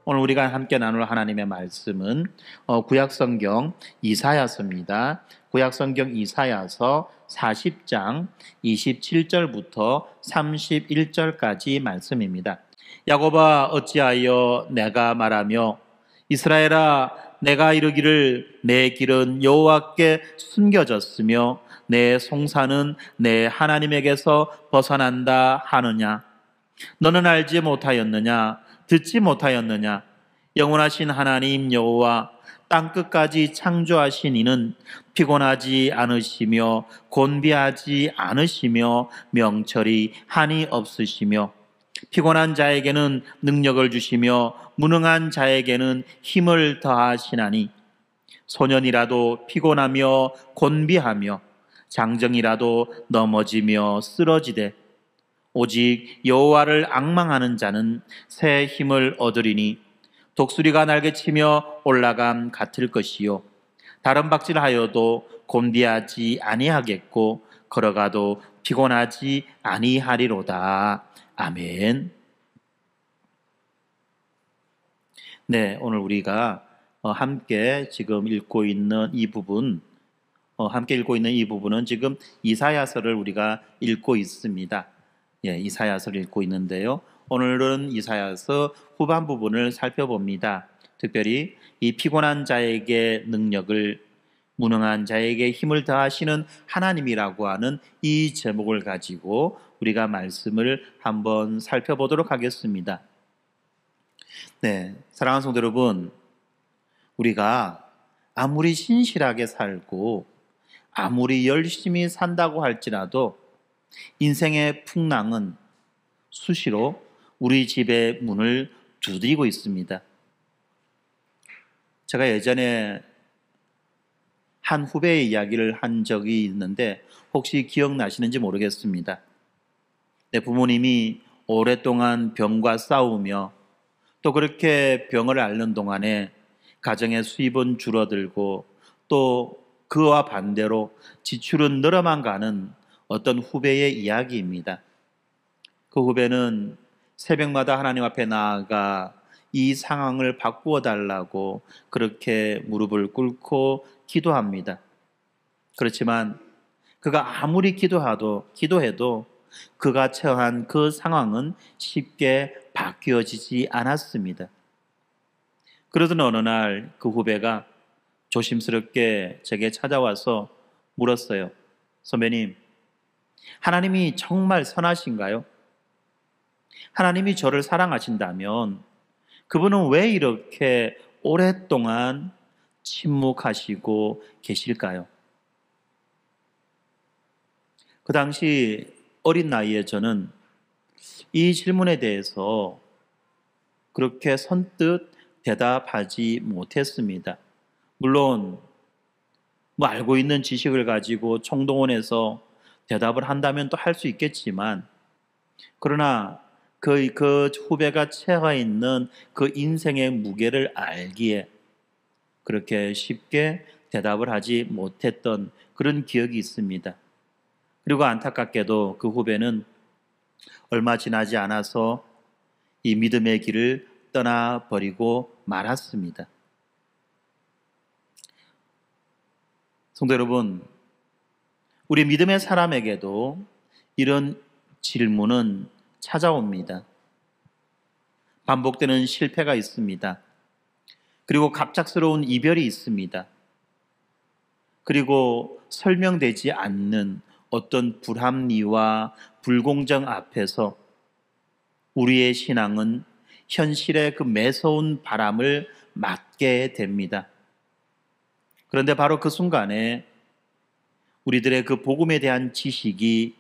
오늘 우리가 함께 나눌 하나님의 말씀은 구약성경 이사야서입니다. 구약성경 이사야서 40장 27절부터 31절까지 말씀입니다. 야곱아 어찌하여 내가 말하며 이스라엘아 내가 이르기를 내 길은 여호와께 숨겨졌으며 내 송사는 내 하나님에게서 벗어난다 하느냐. 너는 알지 못하였느냐 듣지 못하였느냐. 영원하신 하나님 여호와 땅끝까지 창조하신 이는 피곤하지 않으시며 곤비하지 않으시며 명철이 한이 없으시며 피곤한 자에게는 능력을 주시며 무능한 자에게는 힘을 더하시나니 소년이라도 피곤하며 곤비하며 장정이라도 넘어지며 쓰러지되 오직 여호와를 앙망하는 자는 새 힘을 얻으리니 독수리가 날개치며 올라감 같을 것이요 다른 박질하여도 곤비하지 아니하겠고 걸어가도 피곤하지 아니하리로다. 아멘. 네, 오늘 우리가 함께 지금 읽고 있는 이 부분, 은 지금 이사야서를 우리가 읽고 있습니다. 예, 이사야서를 읽고 있는데요. 오늘은 이사야서 후반 부분을 살펴봅니다. 특별히 이 피곤한 자에게 능력을, 무능한 자에게 힘을 더하시는 하나님이라고 하는 이 제목을 가지고 우리가 말씀을 한번 살펴보도록 하겠습니다. 네, 사랑하는 성도 여러분, 우리가 아무리 신실하게 살고 아무리 열심히 산다고 할지라도 인생의 풍랑은 수시로 우리 집의 문을 두드리고 있습니다. 제가 예전에 한 후배의 이야기를 한 적이 있는데 혹시 기억나시는지 모르겠습니다. 내 부모님이 오랫동안 병과 싸우며 또 그렇게 병을 앓는 동안에 가정의 수입은 줄어들고 또 그와 반대로 지출은 늘어만 가는 어떤 후배의 이야기입니다. 그 후배는 새벽마다 하나님 앞에 나아가 이 상황을 바꾸어 달라고 그렇게 무릎을 꿇고 기도합니다. 그렇지만 그가 아무리 기도해도 그가 처한 그 상황은 쉽게 바뀌어지지 않았습니다. 그러던 어느 날 그 후배가 조심스럽게 제게 찾아와서 물었어요. 선배님, 하나님이 정말 선하신가요? 하나님이 저를 사랑하신다면 그분은 왜 이렇게 오랫동안 침묵하시고 계실까요? 그 당시 어린 나이에 저는 이 질문에 대해서 그렇게 선뜻 대답하지 못했습니다. 물론 알고 있는 지식을 가지고 총동원해서 대답을 한다면 또 할 수 있겠지만, 그러나 그 후배가 처해 있는 그 인생의 무게를 알기에 그렇게 쉽게 대답을 하지 못했던 그런 기억이 있습니다. 그리고 안타깝게도 그 후배는 얼마 지나지 않아서 이 믿음의 길을 떠나버리고 말았습니다. 성도 여러분, 우리 믿음의 사람에게도 이런 질문은 찾아옵니다. 반복되는 실패가 있습니다. 그리고 갑작스러운 이별이 있습니다. 그리고 설명되지 않는 어떤 불합리와 불공정 앞에서 우리의 신앙은 현실의 그 매서운 바람을 맞게 됩니다. 그런데 바로 그 순간에 우리들의 그 복음에 대한 지식이,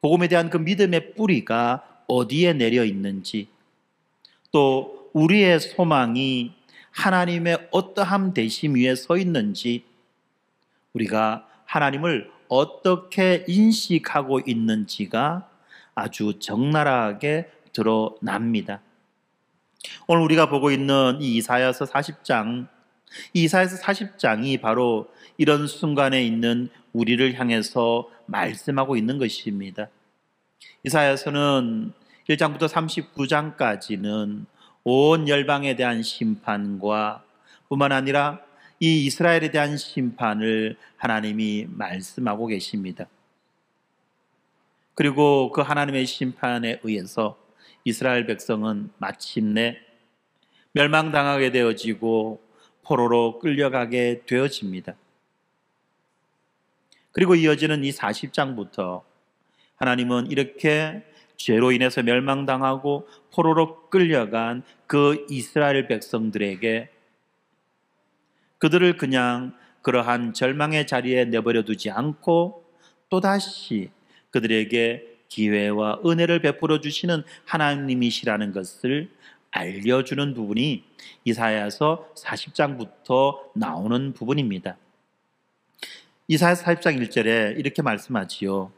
복음에 대한 그 믿음의 뿌리가 어디에 내려 있는지, 또 우리의 소망이 하나님의 어떠함 되심 위에 서 있는지, 우리가 하나님을 어떻게 인식하고 있는지가 아주 적나라하게 드러납니다. 오늘 우리가 보고 있는 이 이사야서 40장, 이 이사야서 40장이 바로 이런 순간에 있는 우리를 향해서 말씀하고 있는 것입니다. 이사야서는 1장부터 39장까지는 온 열방에 대한 심판과 뿐만 아니라 이 이스라엘에 대한 심판을 하나님이 말씀하고 계십니다. 그리고 그 하나님의 심판에 의해서 이스라엘 백성은 마침내 멸망당하게 되어지고 포로로 끌려가게 되어집니다. 그리고 이어지는 이 40장부터 하나님은 이렇게 죄로 인해서 멸망당하고 포로로 끌려간 그 이스라엘 백성들에게 그들을 그냥 그러한 절망의 자리에 내버려 두지 않고 또다시 그들에게 기회와 은혜를 베풀어 주시는 하나님이시라는 것을 알려주는 부분이 이사야서 40장부터 나오는 부분입니다. 이사야 40장 1절에 이렇게 말씀하지요.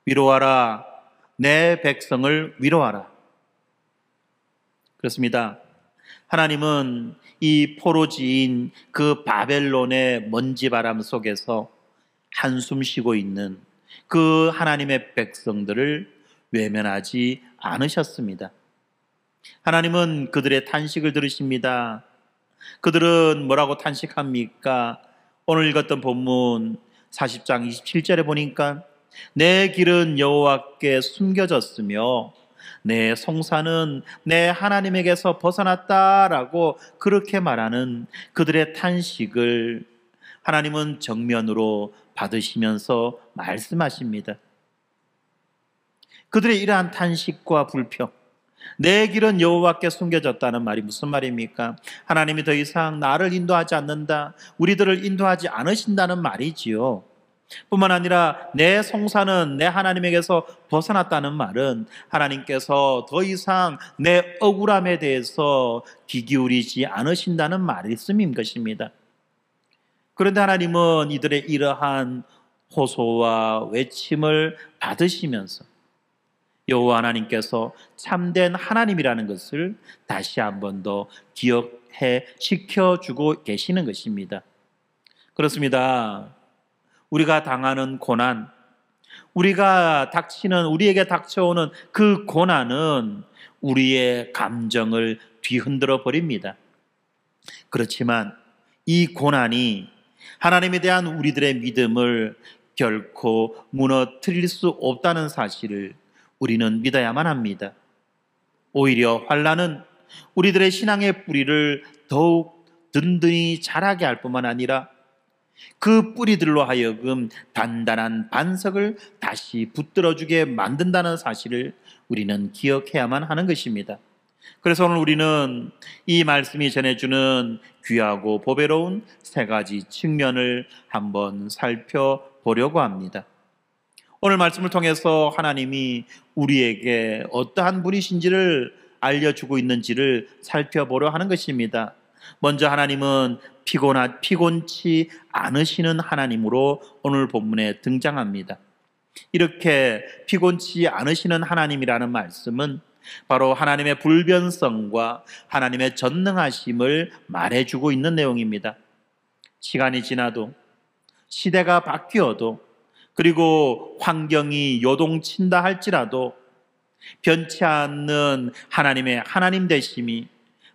위로하라, 내 백성을 위로하라. 그렇습니다. 하나님은 이 포로지인 그 바벨론의 먼지바람 속에서 한숨 쉬고 있는 그 하나님의 백성들을 외면하지 않으셨습니다. 하나님은 그들의 탄식을 들으십니다. 그들은 뭐라고 탄식합니까? 오늘 읽었던 본문 40장 27절에 보니까 내 길은 여호와께 숨겨졌으며 내 송사는 내 하나님에게서 벗어났다라고 그렇게 말하는 그들의 탄식을 하나님은 정면으로 받으시면서 말씀하십니다. 그들의 이러한 탄식과 불평, 내 길은 여호와께 숨겨졌다는 말이 무슨 말입니까? 하나님이 더 이상 나를 인도하지 않는다, 우리들을 인도하지 않으신다는 말이지요. 뿐만 아니라 내 송사는 내 하나님에게서 벗어났다는 말은 하나님께서 더 이상 내 억울함에 대해서 귀 기울이지 않으신다는 말씀인 것입니다. 그런데 하나님은 이들의 이러한 호소와 외침을 받으시면서 여호와 하나님께서 참된 하나님이라는 것을 다시 한 번 더 기억해 지켜주고 계시는 것입니다. 그렇습니다. 우리가 당하는 고난, 우리에게 닥쳐오는 그 고난은 우리의 감정을 뒤흔들어 버립니다. 그렇지만 이 고난이 하나님에 대한 우리들의 믿음을 결코 무너뜨릴 수 없다는 사실을 우리는 믿어야만 합니다. 오히려 환난은 우리들의 신앙의 뿌리를 더욱 든든히 자라게 할 뿐만 아니라 그 뿌리들로 하여금 단단한 반석을 다시 붙들어주게 만든다는 사실을 우리는 기억해야만 하는 것입니다. 그래서 오늘 우리는 이 말씀이 전해주는 귀하고 보배로운 세 가지 측면을 한번 살펴보려고 합니다. 오늘 말씀을 통해서 하나님이 우리에게 어떠한 분이신지를 알려주고 있는지를 살펴보려 하는 것입니다. 먼저 하나님은 피곤치 않으시는 하나님으로 오늘 본문에 등장합니다. 이렇게 피곤치 않으시는 하나님이라는 말씀은 바로 하나님의 불변성과 하나님의 전능하심을 말해주고 있는 내용입니다. 시간이 지나도, 시대가 바뀌어도, 그리고 환경이 요동친다 할지라도 변치 않는 하나님의 하나님 되심이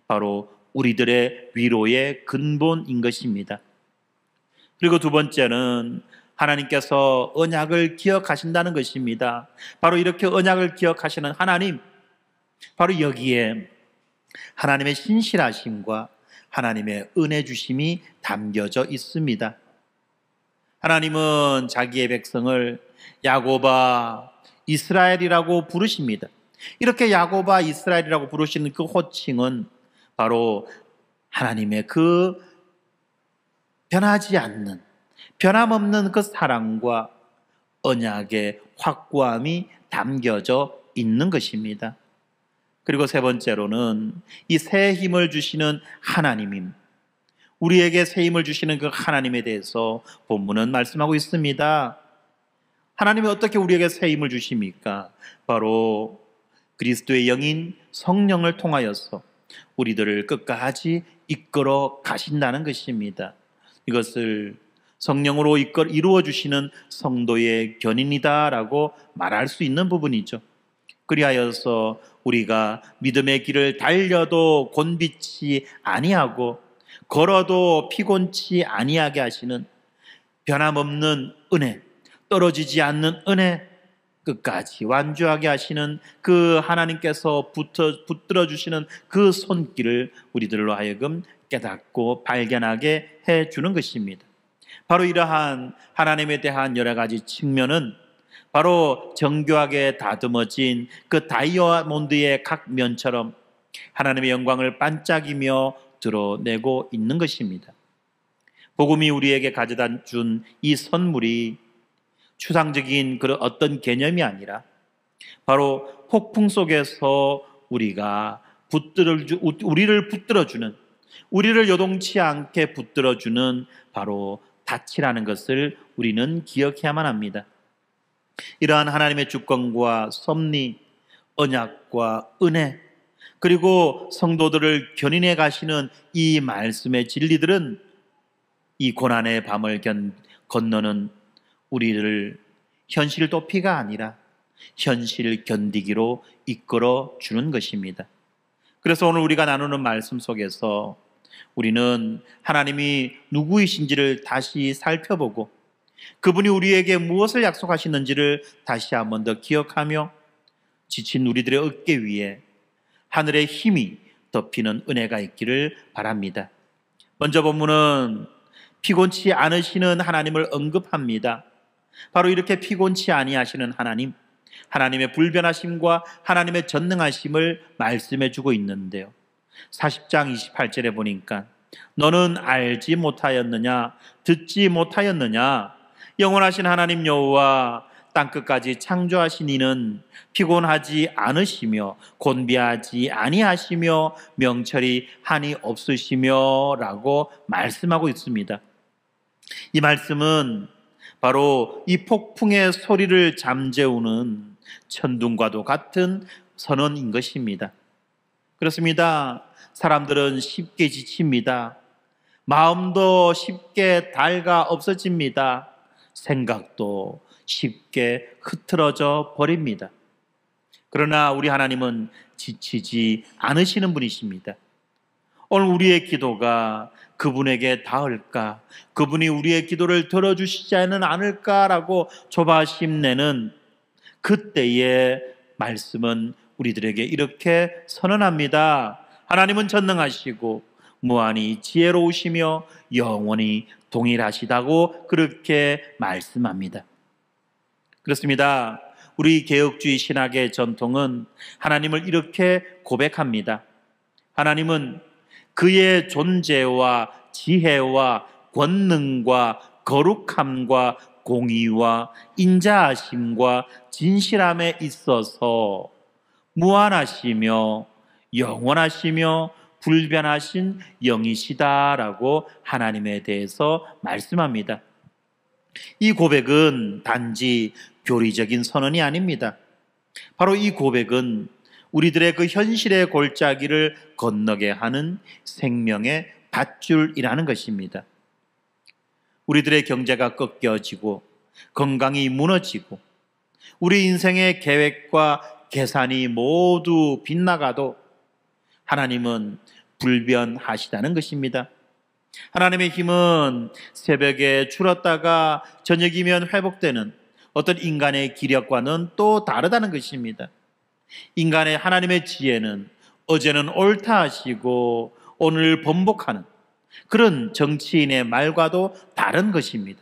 바로 우리들의 위로의 근본인 것입니다. 그리고 두 번째는 하나님께서 언약을 기억하신다는 것입니다. 바로 이렇게 언약을 기억하시는 하나님, 바로 여기에 하나님의 신실하심과 하나님의 은혜 주심이 담겨져 있습니다. 하나님은 자기의 백성을 야곱아 이스라엘이라고 부르십니다. 이렇게 야곱아 이스라엘이라고 부르시는 그 호칭은 바로 하나님의 그 변하지 않는, 변함없는 그 사랑과 언약의 확고함이 담겨져 있는 것입니다. 그리고 세 번째로는 이 새 힘을 주시는 하나님임, 우리에게 새 힘을 주시는 그 하나님에 대해서 본문은 말씀하고 있습니다. 하나님이 어떻게 우리에게 새 힘을 주십니까? 바로 그리스도의 영인 성령을 통하여서 우리들을 끝까지 이끌어 가신다는 것입니다. 이것을 성령으로 이루어 주시는 성도의 견인이다라고 말할 수 있는 부분이죠. 그리하여서 우리가 믿음의 길을 달려도 곤비치 아니하고 걸어도 피곤치 아니하게 하시는 변함없는 은혜, 떨어지지 않는 은혜, 끝까지 완주하게 하시는 그 하나님께서 붙들어 주시는 그 손길을 우리들로 하여금 깨닫고 발견하게 해주는 것입니다. 바로 이러한 하나님에 대한 여러 가지 측면은 바로 정교하게 다듬어진 그 다이아몬드의 각 면처럼 하나님의 영광을 반짝이며 드러내고 있는 것입니다. 복음이 우리에게 가져다 준 이 선물이 추상적인 그런 어떤 개념이 아니라 바로 폭풍 속에서 우리를 붙들어주는, 우리를 요동치 않게 붙들어주는 바로 닻이라는 것을 우리는 기억해야만 합니다. 이러한 하나님의 주권과 섭리, 언약과 은혜, 그리고 성도들을 견인해 가시는 이 말씀의 진리들은 이 고난의 밤을 건너는 우리를 현실 도피가 아니라 현실 견디기로 이끌어 주는 것입니다. 그래서 오늘 우리가 나누는 말씀 속에서 우리는 하나님이 누구이신지를 다시 살펴보고 그분이 우리에게 무엇을 약속하시는지를 다시 한 번 더 기억하며 지친 우리들의 어깨 위에 하늘의 힘이 덮이는 은혜가 있기를 바랍니다. 먼저 본문은 피곤치 않으시는 하나님을 언급합니다. 바로 이렇게 피곤치 아니하시는 하나님, 하나님의 불변하심과 하나님의 전능하심을 말씀해 주고 있는데요. 40장 28절에 보니까 너는 알지 못하였느냐, 듣지 못하였느냐, 영원하신 하나님 여호와 땅끝까지 창조하신 이는 피곤하지 않으시며 곤비하지 아니하시며 명철이 한이 없으시며 라고 말씀하고 있습니다. 이 말씀은 바로 이 폭풍의 소리를 잠재우는 천둥과도 같은 선언인 것입니다. 그렇습니다. 사람들은 쉽게 지칩니다. 마음도 쉽게 닳아 없어집니다. 생각도 쉽게 흐트러져 버립니다. 그러나 우리 하나님은 지치지 않으시는 분이십니다. 오늘 우리의 기도가 그분에게 닿을까, 그분이 우리의 기도를 들어주시지는 않을까라고 조바심 내는 그때의 말씀은 우리들에게 이렇게 선언합니다. 하나님은 전능하시고 무한히 지혜로우시며 영원히 동일하시다고 그렇게 말씀합니다. 그렇습니다. 우리 개혁주의 신학의 전통은 하나님을 이렇게 고백합니다. 하나님은 그의 존재와 지혜와 권능과 거룩함과 공의와 인자하심과 진실함에 있어서 무한하시며 영원하시며 불변하신 영이시다라고 하나님에 대해서 말씀합니다. 이 고백은 단지 교리적인 선언이 아닙니다. 바로 이 고백은 우리들의 그 현실의 골짜기를 건너게 하는 생명의 밧줄이라는 것입니다. 우리들의 경제가 꺾여지고 건강이 무너지고 우리 인생의 계획과 계산이 모두 빗나가도 하나님은 불변하시다는 것입니다. 하나님의 힘은 새벽에 줄었다가 저녁이면 회복되는 어떤 인간의 기력과는 또 다르다는 것입니다. 인간의 하나님의 지혜는 어제는 옳다 하시고 오늘 번복하는 그런 정치인의 말과도 다른 것입니다.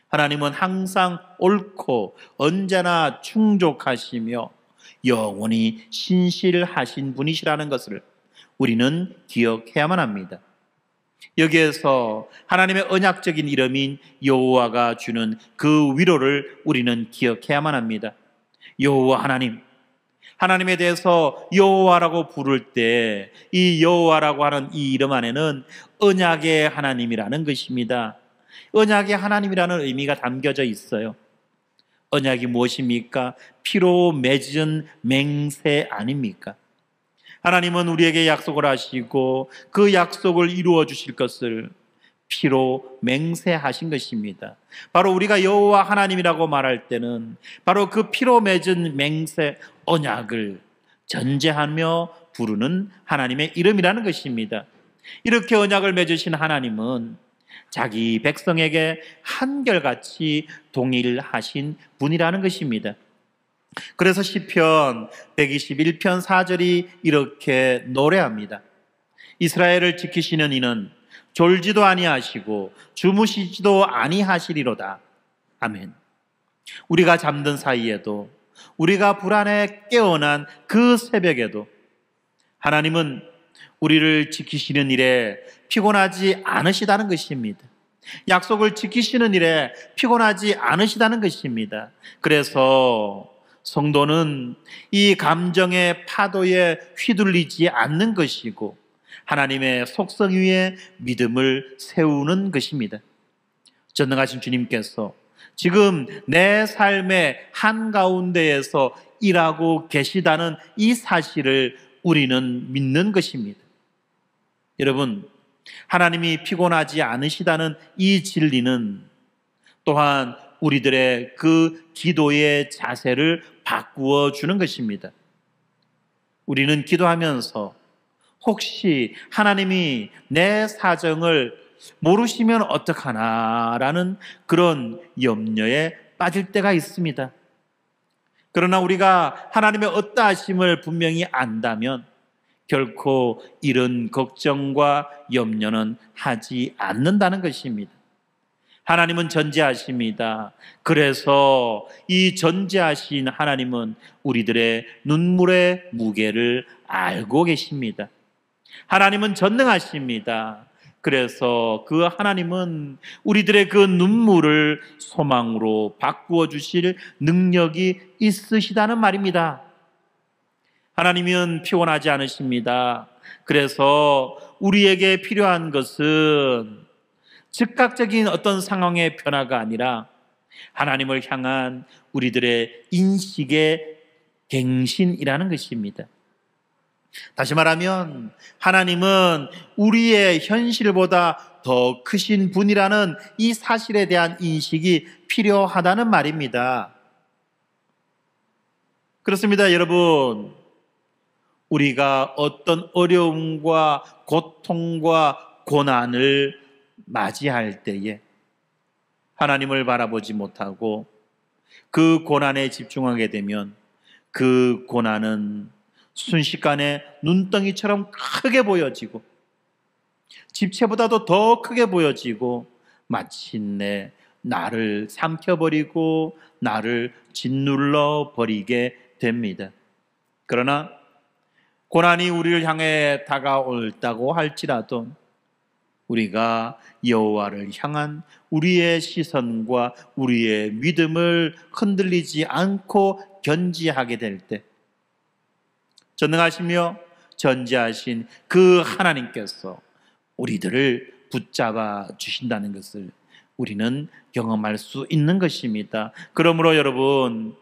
하나님은 항상 옳고 언제나 충족하시며 영원히 신실하신 분이시라는 것을 우리는 기억해야만 합니다. 여기에서 하나님의 언약적인 이름인 여호와가 주는 그 위로를 우리는 기억해야만 합니다. 여호와 하나님, 하나님에 대해서 여호와라고 부를 때 이 여호와라고 하는 이 이름 안에는 언약의 하나님이라는 것입니다. 언약의 하나님이라는 의미가 담겨져 있어요. 언약이 무엇입니까? 피로 맺은 맹세 아닙니까? 하나님은 우리에게 약속을 하시고 그 약속을 이루어 주실 것을 피로 맹세하신 것입니다. 바로 우리가 여호와 하나님이라고 말할 때는 바로 그 피로 맺은 맹세, 언약을 전제하며 부르는 하나님의 이름이라는 것입니다. 이렇게 언약을 맺으신 하나님은 자기 백성에게 한결같이 동일하신 분이라는 것입니다. 그래서 시편 121편 4절이 이렇게 노래합니다. 이스라엘을 지키시는 이는 졸지도 아니하시고 주무시지도 아니하시리로다. 아멘. 우리가 잠든 사이에도, 우리가 불안에 깨어난 그 새벽에도 하나님은 우리를 지키시는 일에 피곤하지 않으시다는 것입니다. 약속을 지키시는 일에 피곤하지 않으시다는 것입니다. 그래서 성도는 이 감정의 파도에 휘둘리지 않는 것이고 하나님의 속성 위에 믿음을 세우는 것입니다. 전능하신 주님께서 지금 내 삶의 한가운데에서 일하고 계시다는 이 사실을 우리는 믿는 것입니다. 여러분, 하나님이 피곤하지 않으시다는 이 진리는 또한 우리들의 그 기도의 자세를 바꾸어 주는 것입니다. 우리는 기도하면서 혹시 하나님이 내 사정을 모르시면 어떡하나라는 그런 염려에 빠질 때가 있습니다. 그러나 우리가 하나님의 어떠하심을 분명히 안다면 결코 이런 걱정과 염려는 하지 않는다는 것입니다. 하나님은 전지하십니다. 그래서 이 전지하신 하나님은 우리들의 눈물의 무게를 알고 계십니다. 하나님은 전능하십니다. 그래서 그 하나님은 우리들의 그 눈물을 소망으로 바꾸어 주실 능력이 있으시다는 말입니다. 하나님은 피곤하지 않으십니다. 그래서 우리에게 필요한 것은 즉각적인 어떤 상황의 변화가 아니라 하나님을 향한 우리들의 인식의 갱신이라는 것입니다. 다시 말하면 하나님은 우리의 현실보다 더 크신 분이라는 이 사실에 대한 인식이 필요하다는 말입니다. 그렇습니다, 여러분. 우리가 어떤 어려움과 고통과 고난을 맞이할 때에 하나님을 바라보지 못하고 그 고난에 집중하게 되면 그 고난은 순식간에 눈덩이처럼 크게 보여지고 집채보다도 더 크게 보여지고 마침내 나를 삼켜버리고 나를 짓눌러 버리게 됩니다. 그러나 고난이 우리를 향해 다가올다고 할지라도 우리가 여호와를 향한 우리의 시선과 우리의 믿음을 흔들리지 않고 견지하게 될 때 전능하시며 전지하신 그 하나님께서 우리들을 붙잡아 주신다는 것을 우리는 경험할 수 있는 것입니다. 그러므로 여러분,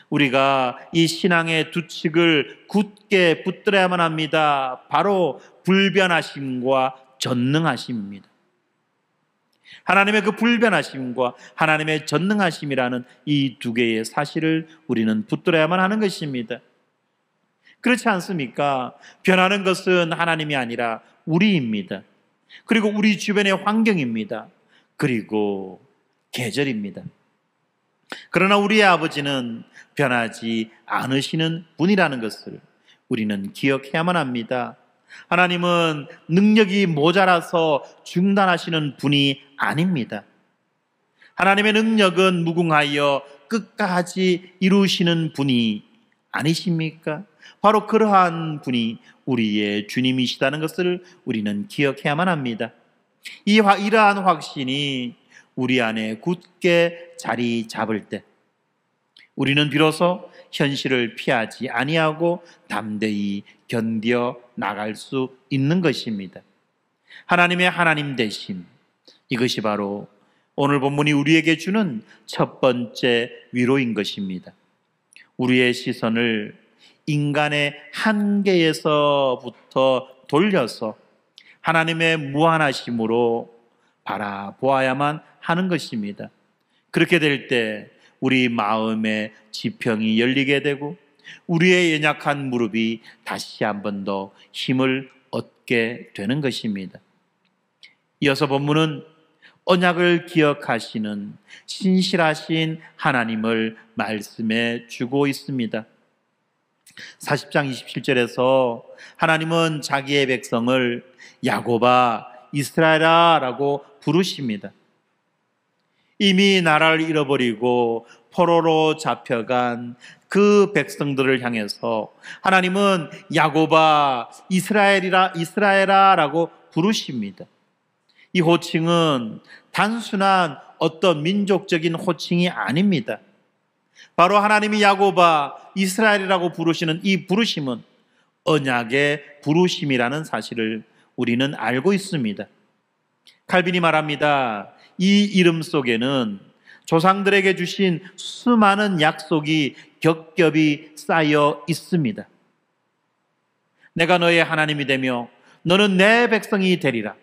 우리가 이 신앙의 두 칙을 굳게 붙들어야만 합니다. 바로 불변하심과 전능하심입니다. 하나님의 그 불변하심과 하나님의 전능하심이라는 이 두 개의 사실을 우리는 붙들어야만 하는 것입니다. 그렇지 않습니까? 변하는 것은 하나님이 아니라 우리입니다. 그리고 우리 주변의 환경입니다. 그리고 계절입니다. 그러나 우리의 아버지는 변하지 않으시는 분이라는 것을 우리는 기억해야만 합니다. 하나님은 능력이 모자라서 중단하시는 분이 아닙니다. 하나님의 능력은 무궁하여 끝까지 이루시는 분이 아니십니까? 바로 그러한 분이 우리의 주님이시다는 것을 우리는 기억해야만 합니다. 이러한 확신이 우리 안에 굳게 자리 잡을 때 우리는 비로소 현실을 피하지 아니하고 담대히 견뎌 나갈 수 있는 것입니다. 하나님의 하나님 되심, 이것이 바로 오늘 본문이 우리에게 주는 첫 번째 위로인 것입니다. 우리의 시선을 인간의 한계에서부터 돌려서 하나님의 무한하심으로 바라보아야만 하는 것입니다. 그렇게 될 때 우리 마음의 지평이 열리게 되고 우리의 연약한 무릎이 다시 한 번 더 힘을 얻게 되는 것입니다. 이어서 본문은 언약을 기억하시는 신실하신 하나님을 말씀해 주고 있습니다. 40장 27절에서 하나님은 자기의 백성을 야곱아 이스라엘아 라고 부르십니다. 이미 나라를 잃어버리고 포로로 잡혀간 그 백성들을 향해서 하나님은 야곱아 이스라엘아 라고 부르십니다. 이 호칭은 단순한 어떤 민족적인 호칭이 아닙니다. 바로 하나님이 야곱아 이스라엘이라고 부르시는 이 부르심은 언약의 부르심이라는 사실을 우리는 알고 있습니다. 칼빈이 말합니다. 이 이름 속에는 조상들에게 주신 수많은 약속이 겹겹이 쌓여 있습니다. 내가 너의 하나님이 되며 너는 내 백성이 되리라.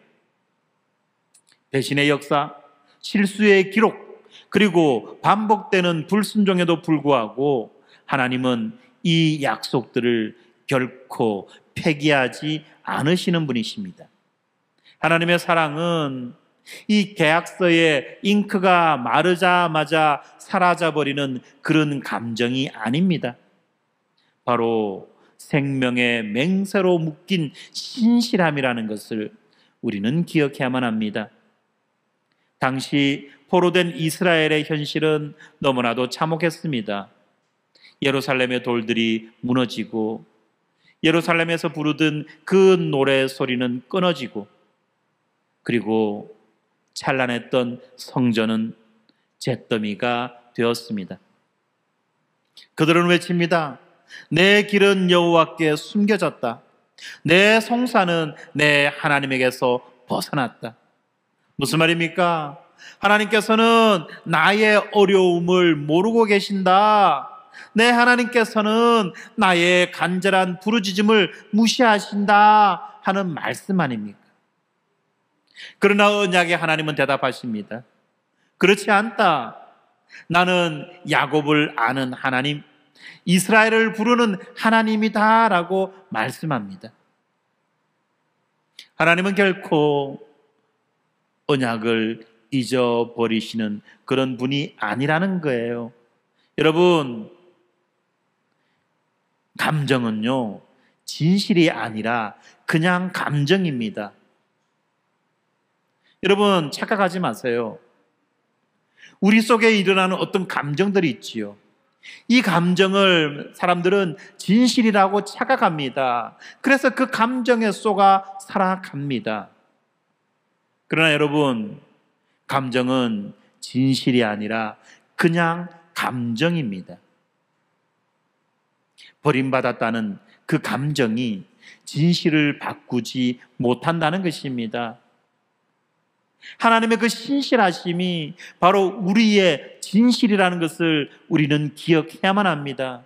배신의 역사, 실수의 기록, 그리고 반복되는 불순종에도 불구하고 하나님은 이 약속들을 결코 폐기하지 않으시는 분이십니다. 하나님의 사랑은 이 계약서의 잉크가 마르자마자 사라져버리는 그런 감정이 아닙니다. 바로 생명의 맹세로 묶인 신실함이라는 것을 우리는 기억해야만 합니다. 당시 포로된 이스라엘의 현실은 너무나도 참혹했습니다. 예루살렘의 돌들이 무너지고 예루살렘에서 부르던 그 노래 소리는 끊어지고 그리고 찬란했던 성전은 잿더미가 되었습니다. 그들은 외칩니다. 내 길은 여호와께 숨겨졌다. 내 송사는 내 하나님에게서 벗어났다. 무슨 말입니까? 하나님께서는 나의 어려움을 모르고 계신다. 내 하나님께서는 나의 간절한 부르짖음을 무시하신다 하는 말씀 아닙니까? 그러나 언약의 하나님은 대답하십니다. 그렇지 않다. 나는 야곱을 아는 하나님, 이스라엘을 부르는 하나님이다 라고 말씀합니다. 하나님은 결코 언약을 잊어버리시는 그런 분이 아니라는 거예요. 여러분, 감정은요, 진실이 아니라 그냥 감정입니다. 여러분, 착각하지 마세요. 우리 속에 일어나는 어떤 감정들이 있지요. 이 감정을 사람들은 진실이라고 착각합니다. 그래서 그 감정에 속아 살아갑니다. 그러나 여러분, 감정은 진실이 아니라 그냥 감정입니다. 버림받았다는 그 감정이 진실을 바꾸지 못한다는 것입니다. 하나님의 그 신실하심이 바로 우리의 진실이라는 것을 우리는 기억해야만 합니다.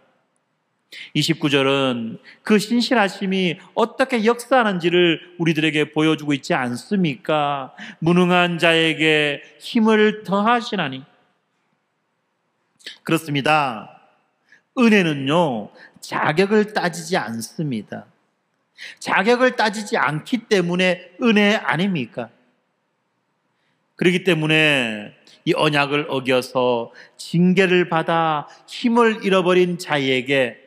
29절은 그 신실하심이 어떻게 역사하는지를 우리들에게 보여주고 있지 않습니까? 무능한 자에게 힘을 더하시나니. 그렇습니다. 은혜는요, 자격을 따지지 않습니다. 자격을 따지지 않기 때문에 은혜 아닙니까? 그렇기 때문에 이 언약을 어겨서 징계를 받아 힘을 잃어버린 자에게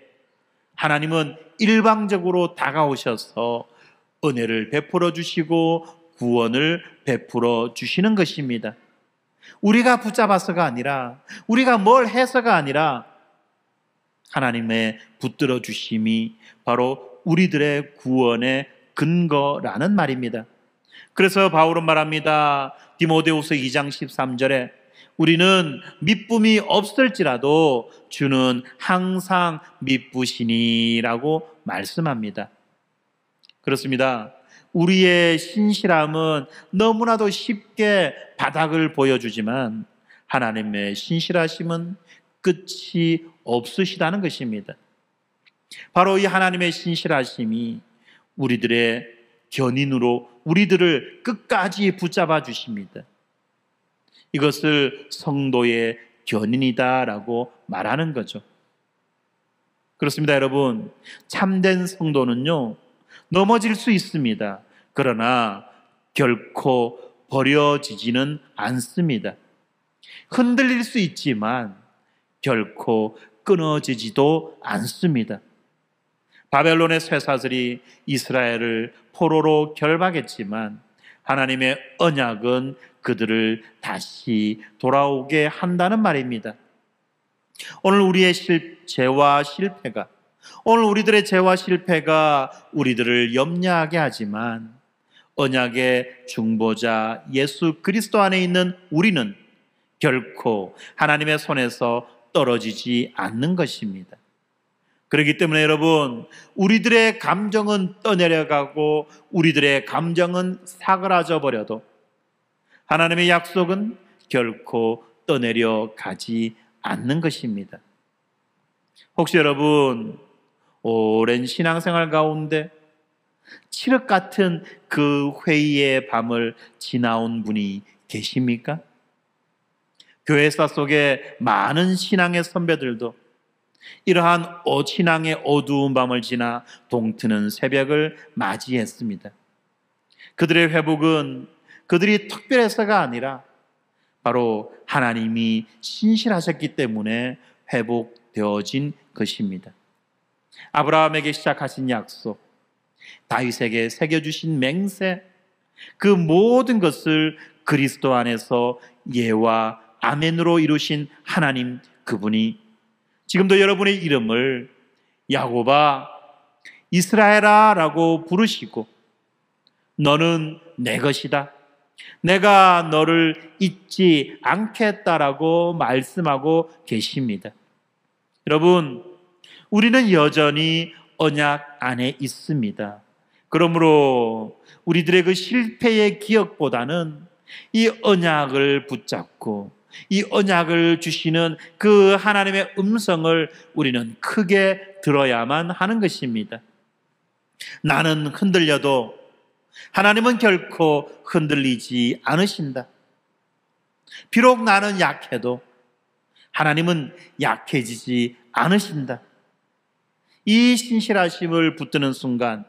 하나님은 일방적으로 다가오셔서 은혜를 베풀어 주시고 구원을 베풀어 주시는 것입니다. 우리가 붙잡아서가 아니라, 우리가 뭘 해서가 아니라 하나님의 붙들어 주심이 바로 우리들의 구원의 근거라는 말입니다. 그래서 바울은 말합니다. 디모데후서 2장 13절에 우리는 미쁨이 없을지라도 주는 항상 미쁘시니라고 말씀합니다. 그렇습니다. 우리의 신실함은 너무나도 쉽게 바닥을 보여주지만 하나님의 신실하심은 끝이 없으시다는 것입니다. 바로 이 하나님의 신실하심이 우리들의 견인으로 우리들을 끝까지 붙잡아 주십니다. 이것을 성도의 견인이다라고 말하는 거죠. 그렇습니다, 여러분. 참된 성도는요, 넘어질 수 있습니다. 그러나 결코 버려지지는 않습니다. 흔들릴 수 있지만 결코 끊어지지도 않습니다. 바벨론의 쇠사슬이 이스라엘을 포로로 결박했지만 하나님의 언약은 그들을 다시 돌아오게 한다는 말입니다. 오늘 우리의 죄와 실패가, 오늘 우리들의 죄와 실패가 우리들을 염려하게 하지만 언약의 중보자 예수 그리스도 안에 있는 우리는 결코 하나님의 손에서 떨어지지 않는 것입니다. 그렇기 때문에 여러분, 우리들의 감정은 떠내려가고 우리들의 감정은 사그라져 버려도 하나님의 약속은 결코 떠내려가지 않는 것입니다. 혹시 여러분, 오랜 신앙생활 가운데 칠흑 같은 그 회의의 밤을 지나온 분이 계십니까? 교회사 속에 많은 신앙의 선배들도 이러한 신앙의 어두운 밤을 지나 동트는 새벽을 맞이했습니다. 그들의 회복은 그들이 특별해서가 아니라 바로 하나님이 신실하셨기 때문에 회복되어진 것입니다. 아브라함에게 시작하신 약속, 다윗에게 새겨주신 맹세, 그 모든 것을 그리스도 안에서 예와 아멘으로 이루신 하나님, 그분이 지금도 여러분의 이름을 야곱아, 이스라엘아 라고 부르시고 너는 내 것이다, 내가 너를 잊지 않겠다라고 말씀하고 계십니다. 여러분, 우리는 여전히 언약 안에 있습니다. 그러므로 우리들의 그 실패의 기억보다는 이 언약을 붙잡고 이 언약을 주시는 그 하나님의 음성을 우리는 크게 들어야만 하는 것입니다. 나는 흔들려도 하나님은 결코 흔들리지 않으신다. 비록 나는 약해도 하나님은 약해지지 않으신다. 이 신실하심을 붙드는 순간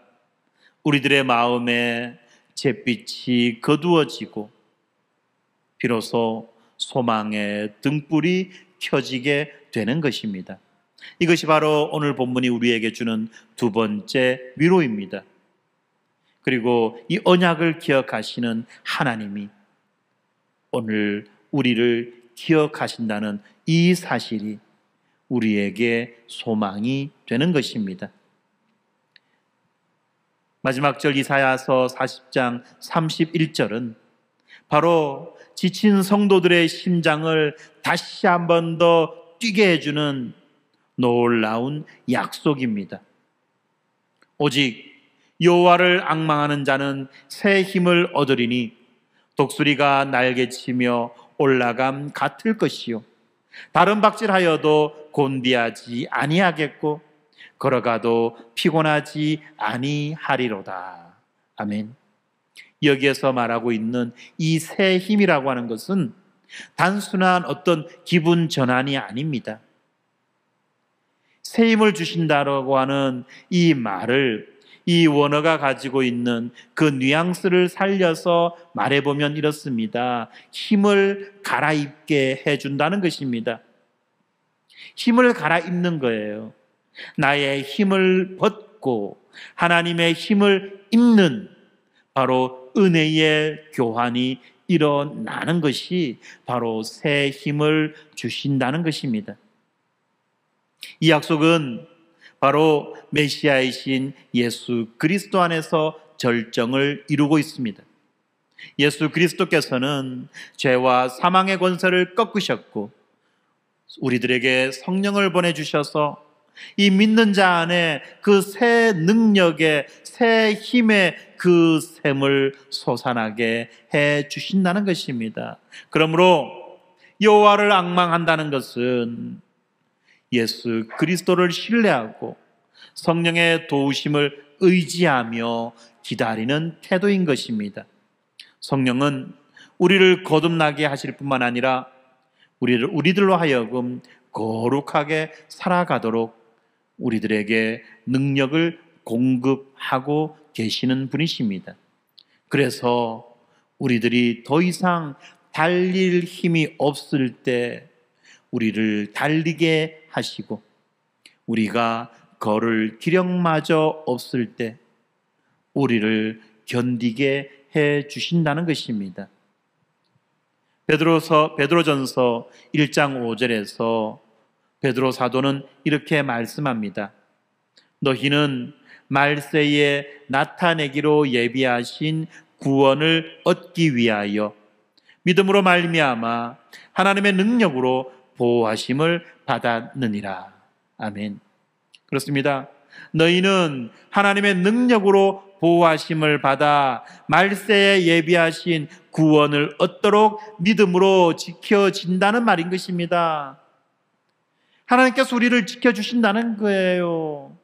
우리들의 마음에 잿빛이 거두어지고 비로소 소망의 등불이 켜지게 되는 것입니다. 이것이 바로 오늘 본문이 우리에게 주는 두 번째 위로입니다. 그리고 이 언약을 기억하시는 하나님이 오늘 우리를 기억하신다는 이 사실이 우리에게 소망이 되는 것입니다. 마지막 절 이사야서 40장 31절은 바로 지친 성도들의 심장을 다시 한 번 더 뛰게 해주는 놀라운 약속입니다. 오직 여호와를 앙망하는 자는 새 힘을 얻으리니 독수리가 날개치며 올라감 같을 것이요 다른 박질하여도 곤비하지 아니하겠고 걸어가도 피곤하지 아니하리로다. 아멘. 여기에서 말하고 있는 이 새 힘이라고 하는 것은 단순한 어떤 기분 전환이 아닙니다. 새 힘을 주신다라고 하는 이 말을 이 원어가 가지고 있는 그 뉘앙스를 살려서 말해보면 이렇습니다. 힘을 갈아입게 해준다는 것입니다. 힘을 갈아입는 거예요. 나의 힘을 벗고 하나님의 힘을 입는 바로 은혜의 교환이 일어나는 것이 바로 새 힘을 주신다는 것입니다. 이 약속은 바로 메시아이신 예수 그리스도 안에서 절정을 이루고 있습니다. 예수 그리스도께서는 죄와 사망의 권세를 꺾으셨고 우리들에게 성령을 보내주셔서 이 믿는 자 안에 그 새 능력의 새 힘의 그 샘을 솟아나게 해 주신다는 것입니다. 그러므로 여호와를 앙망한다는 것은 예수 그리스도를 신뢰하고 성령의 도우심을 의지하며 기다리는 태도인 것입니다. 성령은 우리를 거듭나게 하실 뿐만 아니라 우리들로 하여금 거룩하게 살아가도록 우리들에게 능력을 공급하고 계시는 분이십니다. 그래서 우리들이 더 이상 달릴 힘이 없을 때 우리를 달리게 하시고, 우리가 걸을 기력마저 없을 때 우리를 견디게 해 주신다는 것입니다. 베드로전서 1장 5절에서 베드로 사도는 이렇게 말씀합니다. 너희는 말세에 나타내기로 예비하신 구원을 얻기 위하여 믿음으로 말미암아 하나님의 능력으로 보호하심을 받았느니라. 아멘. 그렇습니다. 너희는 하나님의 능력으로 보호하심을 받아 말세에 예비하신 구원을 얻도록 믿음으로 지켜진다는 말인 것입니다. 하나님께서 우리를 지켜주신다는 거예요.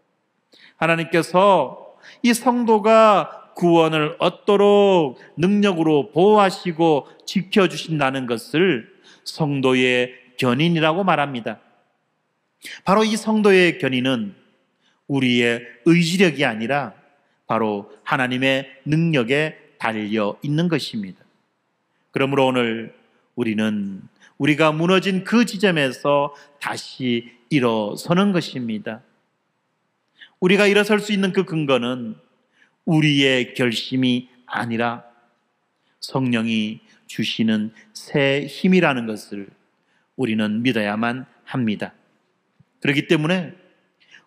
하나님께서 이 성도가 구원을 얻도록 능력으로 보호하시고 지켜주신다는 것을 성도의 견인이라고 말합니다. 바로 이 성도의 견인은 우리의 의지력이 아니라 바로 하나님의 능력에 달려 있는 것입니다. 그러므로 오늘 우리는 우리가 무너진 그 지점에서 다시 일어서는 것입니다. 우리가 일어설 수 있는 그 근거는 우리의 결심이 아니라 성령이 주시는 새 힘이라는 것을 우리는 믿어야만 합니다. 그렇기 때문에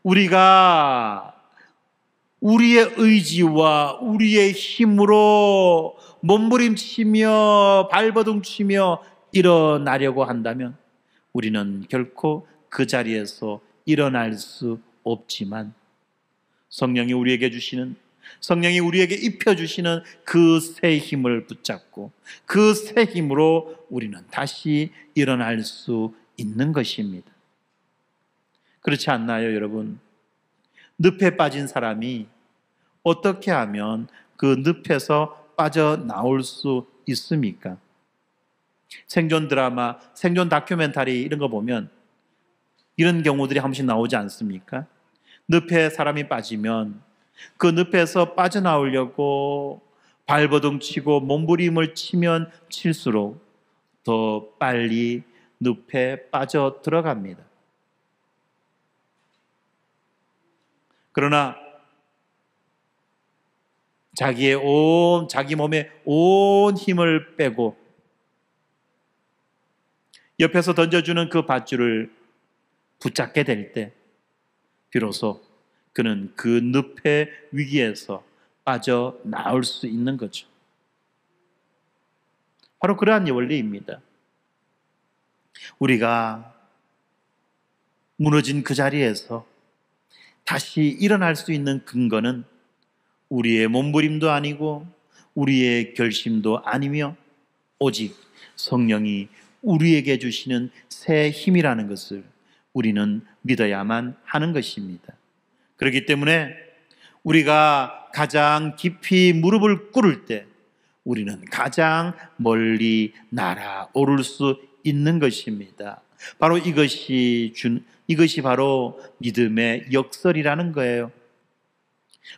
우리가 우리의 의지와 우리의 힘으로 몸부림치며 발버둥치며 일어나려고 한다면 우리는 결코 그 자리에서 일어날 수 없지만, 성령이 우리에게 주시는, 성령이 우리에게 입혀주시는 그 새 힘을 붙잡고 그 새 힘으로 우리는 다시 일어날 수 있는 것입니다. 그렇지 않나요, 여러분? 늪에 빠진 사람이 어떻게 하면 그 늪에서 빠져나올 수 있습니까? 생존 드라마, 생존 다큐멘터리 이런 거 보면 이런 경우들이 한 번씩 나오지 않습니까? 늪에 사람이 빠지면 그 늪에서 빠져나오려고 발버둥 치고 몸부림을 치면 칠수록 더 빨리 늪에 빠져 들어갑니다. 그러나 자기 몸에 온 힘을 빼고 옆에서 던져주는 그 밧줄을 붙잡게 될 때 비로소 그는 그 늪의 위기에서 빠져나올 수 있는 거죠. 바로 그러한 원리입니다. 우리가 무너진 그 자리에서 다시 일어날 수 있는 근거는 우리의 몸부림도 아니고 우리의 결심도 아니며 오직 성령이 우리에게 주시는 새 힘이라는 것을 우리는 믿어야만 하는 것입니다. 그렇기 때문에 우리가 가장 깊이 무릎을 꿇을 때 우리는 가장 멀리 날아오를 수 있는 것입니다. 바로 이것이 바로 믿음의 역설이라는 거예요.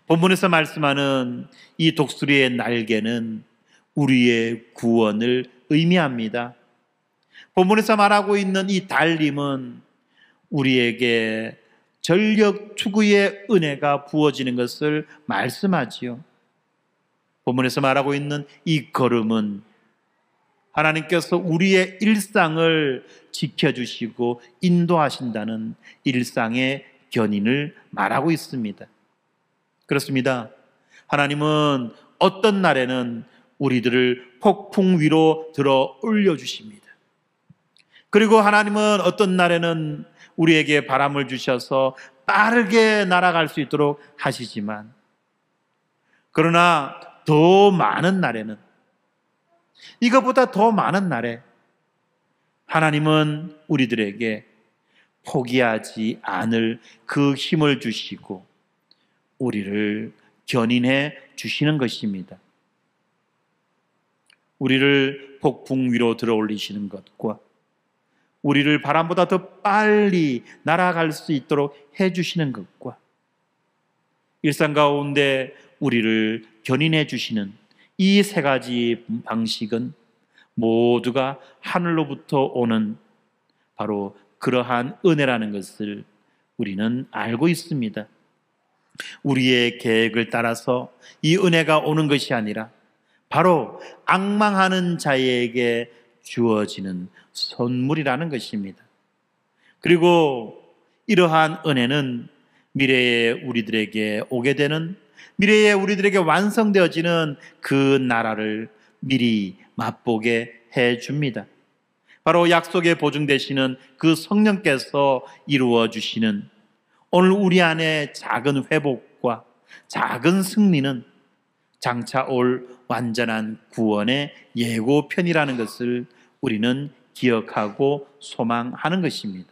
본문에서 말씀하는 이 독수리의 날개는 우리의 구원을 의미합니다. 본문에서 말하고 있는 이 달림은 우리에게 전력 투구의 은혜가 부어지는 것을 말씀하지요. 본문에서 말하고 있는 이 걸음은 하나님께서 우리의 일상을 지켜주시고 인도하신다는 일상의 견인을 말하고 있습니다. 그렇습니다. 하나님은 어떤 날에는 우리들을 폭풍 위로 들어 올려주십니다. 그리고 하나님은 어떤 날에는 우리에게 바람을 주셔서 빠르게 날아갈 수 있도록 하시지만, 그러나 더 많은 날에는, 이것보다 더 많은 날에 하나님은 우리들에게 포기하지 않을 그 힘을 주시고 우리를 견인해 주시는 것입니다. 우리를 폭풍 위로 들어 올리시는 것과 우리를 바람보다 더 빨리 날아갈 수 있도록 해주시는 것과 일상 가운데 우리를 견인해 주시는 이 세 가지 방식은 모두가 하늘로부터 오는 바로 그러한 은혜라는 것을 우리는 알고 있습니다. 우리의 계획을 따라서 이 은혜가 오는 것이 아니라 바로 앙망하는 자에게 주어지는 선물이라는 것입니다. 그리고 이러한 은혜는 미래에 우리들에게 오게 되는, 미래에 우리들에게 완성되어지는 그 나라를 미리 맛보게 해줍니다. 바로 약속의 보증 되시는 그 성령께서 이루어 주시는 오늘 우리 안에 작은 회복과 작은 승리는 장차 올 완전한 구원의 예고편이라는 것을 우리는 기억하고 소망하는 것입니다.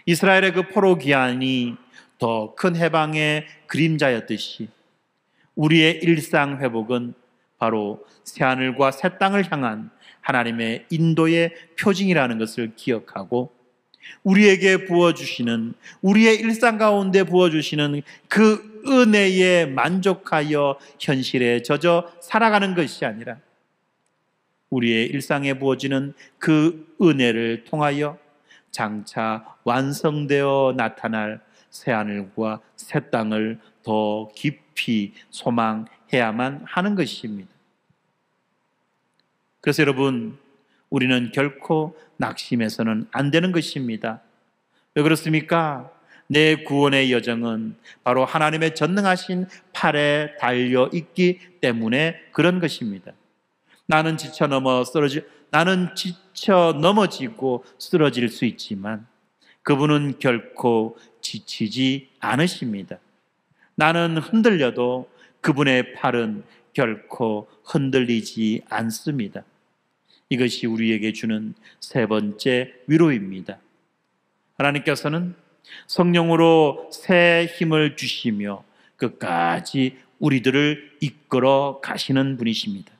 이스라엘의 그 포로 기한이 더 큰 해방의 그림자였듯이 우리의 일상 회복은 바로 새하늘과 새 땅을 향한 하나님의 인도의 표징이라는 것을 기억하고 우리에게 부어주시는, 우리의 일상 가운데 부어주시는 그 은혜에 만족하여 현실에 젖어 살아가는 것이 아니라 우리의 일상에 부어지는 그 은혜를 통하여 장차 완성되어 나타날 새하늘과 새 땅을 더 깊이 소망해야만 하는 것입니다. 그래서 여러분, 우리는 결코 낙심해서는 안 되는 것입니다. 왜 그렇습니까? 내 구원의 여정은 바로 하나님의 전능하신 팔에 달려 있기 때문에 그런 것입니다. 나는 지쳐 넘어지고 쓰러질 수 있지만 그분은 결코 지치지 않으십니다. 나는 흔들려도 그분의 팔은 결코 흔들리지 않습니다. 이것이 우리에게 주는 세 번째 위로입니다. 하나님께서는 성령으로 새 힘을 주시며 끝까지 우리들을 이끌어 가시는 분이십니다.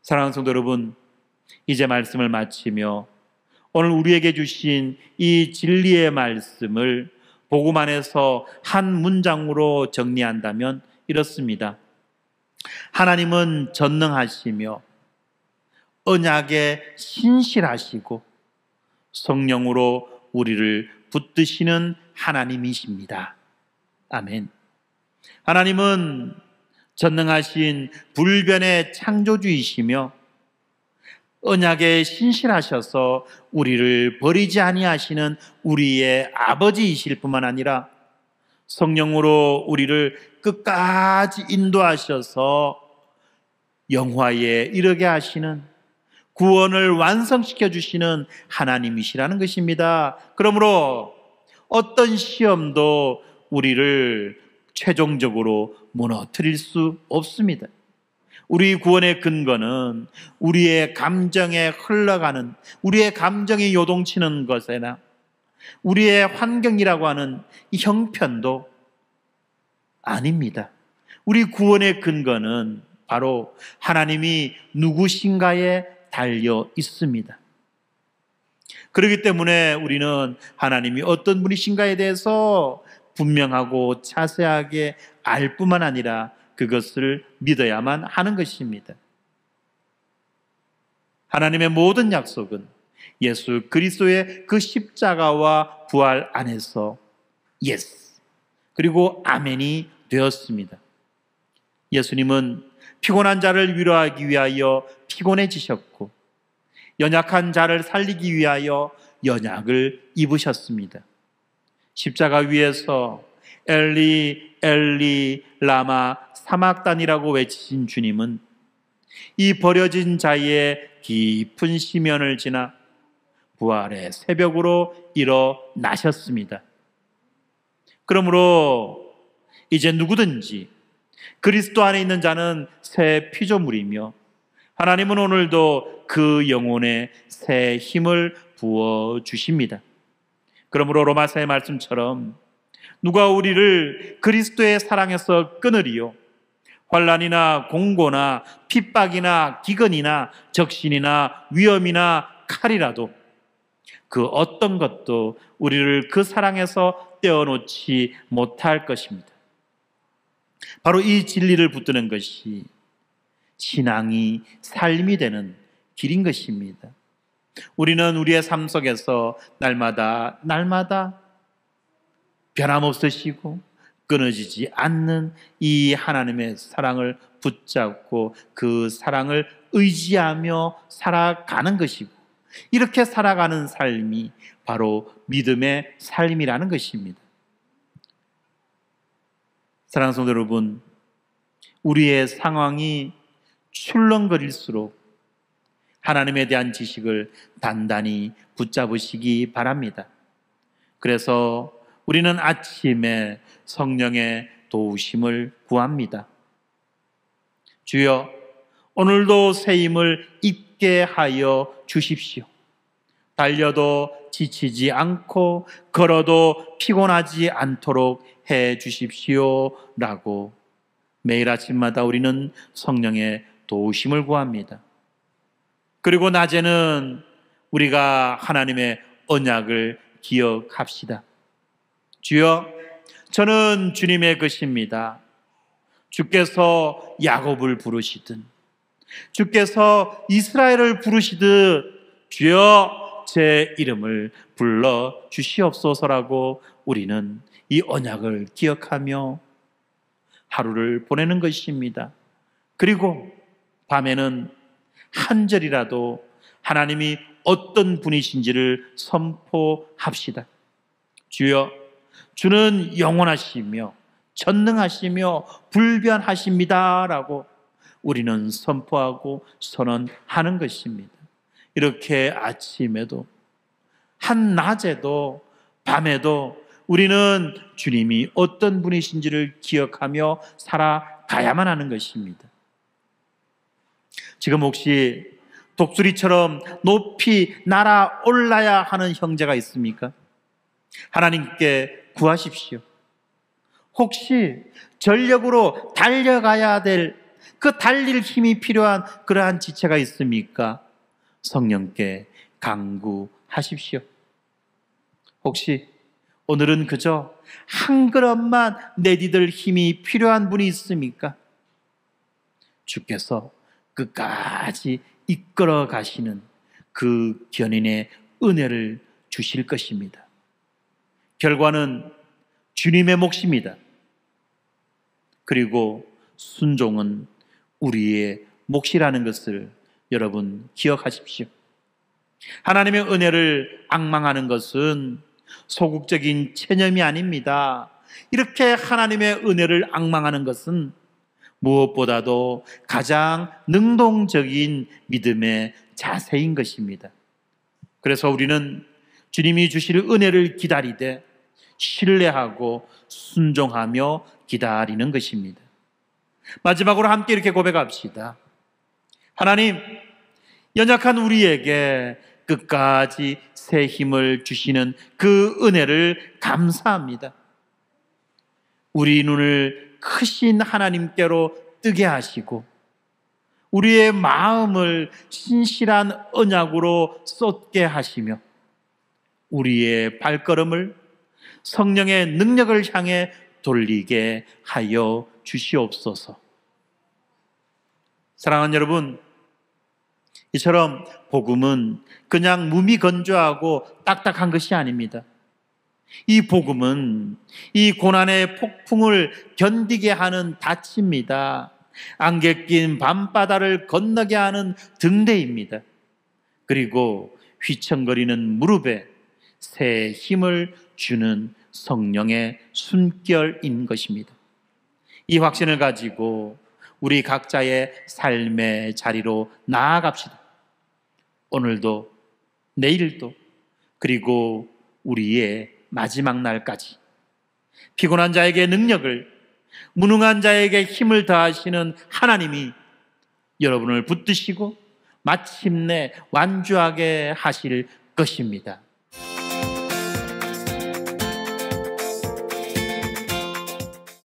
사랑하는 성도 여러분, 이제 말씀을 마치며 오늘 우리에게 주신 이 진리의 말씀을 복음 안에서 한 문장으로 정리한다면 이렇습니다. 하나님은 전능하시며 언약에 신실하시고 성령으로 우리를 붙드시는 하나님이십니다. 아멘. 하나님은 전능하신 불변의 창조주이시며 언약에 신실하셔서 우리를 버리지 아니하시는 우리의 아버지이실 뿐만 아니라 성령으로 우리를 끝까지 인도하셔서 영화에 이르게 하시는, 구원을 완성시켜 주시는 하나님이시라는 것입니다. 그러므로 어떤 시험도 우리를 최종적으로 무너뜨릴 수 없습니다. 우리 구원의 근거는 우리의 감정에 흘러가는, 우리의 감정이 요동치는 것이나 우리의 환경이라고 하는 이 형편도 아닙니다. 우리 구원의 근거는 바로 하나님이 누구신가에 달려 있습니다. 그렇기 때문에 우리는 하나님이 어떤 분이신가에 대해서 분명하고 자세하게 알 뿐만 아니라 그것을 믿어야만 하는 것입니다. 하나님의 모든 약속은 예수 그리스도의 그 십자가와 부활 안에서 예스 그리고 아멘이 되었습니다. 예수님은 피곤한 자를 위로하기 위하여 피곤해지셨고 연약한 자를 살리기 위하여 연약을 입으셨습니다. 십자가 위에서 엘리 엘리 라마 사막단이라고 외치신 주님은 이 버려진 자의 깊은 시면을 지나 부활의 새벽으로 일어나셨습니다. 그러므로 이제 누구든지 그리스도 안에 있는 자는 새 피조물이며 하나님은 오늘도 그 영혼에 새 힘을 부어주십니다. 그러므로 로마서의 말씀처럼 누가 우리를 그리스도의 사랑에서 끊으리요? 환난이나 공고나 핍박이나 기근이나 적신이나 위험이나 칼이라도 그 어떤 것도 우리를 그 사랑에서 떼어놓지 못할 것입니다. 바로 이 진리를 붙드는 것이 신앙이 삶이 되는 길인 것입니다. 우리는 우리의 삶 속에서 날마다 변함없으시고 끊어지지 않는 이 하나님의 사랑을 붙잡고 그 사랑을 의지하며 살아가는 것이고, 이렇게 살아가는 삶이 바로 믿음의 삶이라는 것입니다. 사랑하는 성도 여러분, 우리의 상황이 출렁거릴수록 하나님에 대한 지식을 단단히 붙잡으시기 바랍니다. 그래서 우리는 아침에 성령의 도우심을 구합니다. 주여, 오늘도 새 힘을 입게 하여 주십시오. 달려도 지치지 않고 걸어도 피곤하지 않도록 해 주십시오 라고 매일 아침마다 우리는 성령의 도우심을 구합니다. 그리고 낮에는 우리가 하나님의 언약을 기억합시다. 주여, 저는 주님의 것입니다. 주께서 야곱을 부르시든 주께서 이스라엘을 부르시듯 주여 제 이름을 불러 주시옵소서라고 우리는 이 언약을 기억하며 하루를 보내는 것입니다. 그리고 밤에는 한 절이라도 하나님이 어떤 분이신지를 선포합시다. 주여, 주는 영원하시며 전능하시며 불변하십니다 라고 우리는 선포하고 선언하는 것입니다. 이렇게 아침에도 한낮에도 밤에도 우리는 주님이 어떤 분이신지를 기억하며 살아가야만 하는 것입니다. 지금 혹시 독수리처럼 높이 날아올라야 하는 형제가 있습니까? 하나님께 구하십시오. 혹시 전력으로 달려가야 될 그 달릴 힘이 필요한 그러한 지체가 있습니까? 성령께 간구하십시오. 혹시 오늘은 그저 한 걸음만 내디딜 힘이 필요한 분이 있습니까? 주께서 끝까지 이끌어 가시는 그 견인의 은혜를 주실 것입니다. 결과는 주님의 몫입니다. 그리고 순종은 우리의 몫이라는 것을 여러분 기억하십시오. 하나님의 은혜를 앙망하는 것은 소극적인 체념이 아닙니다. 이렇게 하나님의 은혜를 앙망하는 것은 무엇보다도 가장 능동적인 믿음의 자세인 것입니다. 그래서 우리는 주님이 주실 은혜를 기다리되 신뢰하고 순종하며 기다리는 것입니다. 마지막으로 함께 이렇게 고백합시다. 하나님, 연약한 우리에게 끝까지 새 힘을 주시는 그 은혜를 감사합니다. 우리 눈을 크신 하나님께로 뜨게 하시고 우리의 마음을 신실한 언약으로 쏟게 하시며 우리의 발걸음을 성령의 능력을 향해 돌리게 하여 주시옵소서. 사랑하는 여러분, 이처럼 복음은 그냥 무미건조하고 딱딱한 것이 아닙니다. 이 복음은 이 고난의 폭풍을 견디게 하는 닻입니다. 안개 낀 밤바다를 건너게 하는 등대입니다. 그리고 휘청거리는 무릎에 새 힘을 주는 성령의 숨결인 것입니다. 이 확신을 가지고 우리 각자의 삶의 자리로 나아갑시다. 오늘도 내일도 그리고 우리의 마지막 날까지 피곤한 자에게 능력을, 무능한 자에게 힘을 더하시는 하나님이 여러분을 붙드시고 마침내 완주하게 하실 것입니다.